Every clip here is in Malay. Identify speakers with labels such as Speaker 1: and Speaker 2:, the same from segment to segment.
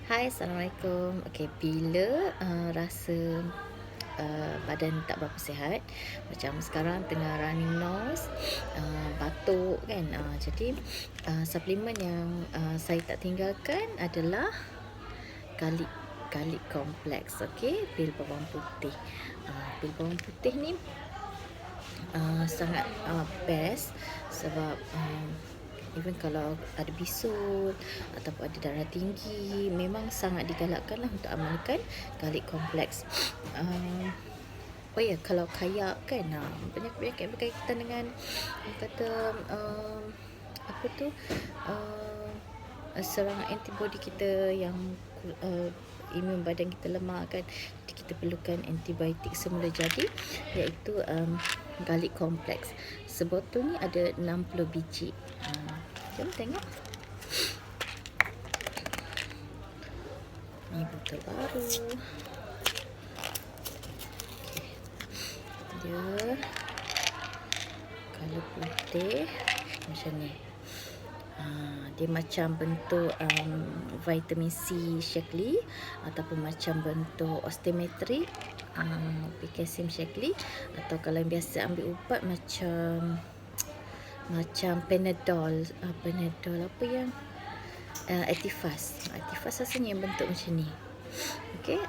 Speaker 1: Hai, Assalamualaikum. Okey, bila rasa badan tak berapa sihat, macam sekarang tengah running nose, batuk kan, jadi suplemen yang saya tak tinggalkan adalah Galik Galik Kompleks. Okey, pil bawang putih. Pil bawang putih ni sangat best sebab even kalau ada bisul ataupun ada darah tinggi, memang sangat digalakkanlah untuk amalkan Galik Kompleks. Oh ya, kalau kayak kan, penyakit-penyakit berkaitan dengan kata apa tu, serangan antibody kita yang imun badan kita lemah kan, jadi kita perlukan antibiotik semula jadi, iaitu Galik Kompleks. Sebotol ni ada 60 biji. Jom tengok. Ni botol baru. Dia kalau putih macam ni. Dia macam bentuk vitamin C Shakely ataupun macam bentuk osteometrik, potassium Shakely, atau kalau yang biasa ambil ubat macam Panadol apa yang Actifast rasanya yang bentuk macam ni. Okey,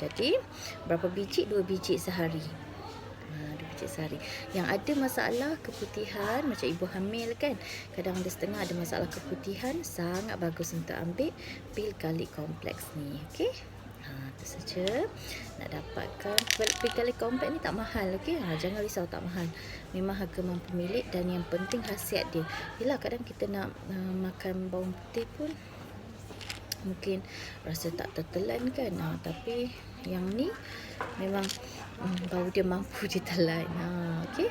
Speaker 1: jadi berapa biji? 2 biji sehari. 2 biji sehari. Yang ada masalah keputihan macam ibu hamil kan, kadang ada setengah ada masalah keputihan, sangat bagus untuk ambil pil Galik Kompleks ni. Okey, itu saja. Nak dapatkan pil Galik Kompleks ni tak mahal. Okey, jangan risau, tak mahal. Memang harga mampu milik, dan yang penting khasiat dia. Yelah, kadang kita nak makan bawang putih pun mungkin rasa tak tertelan kan, tapi yang ni memang bau dia mampu ditelan. Okey,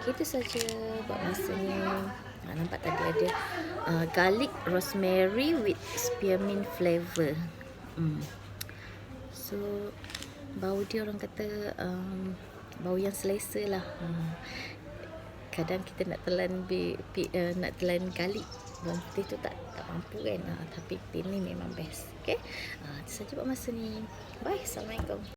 Speaker 1: itu saja buat masa ni. Nampak tadi ada garlic rosemary with spearmint flavor. So bau dia orang kata bau yang selesa lah. Kadang kita nak telan nak telan galik bawang putih tu tak mampu kan, tapi pil ni memang best. Okey, itu saja buat masa ni. Bye, Assalamualaikum.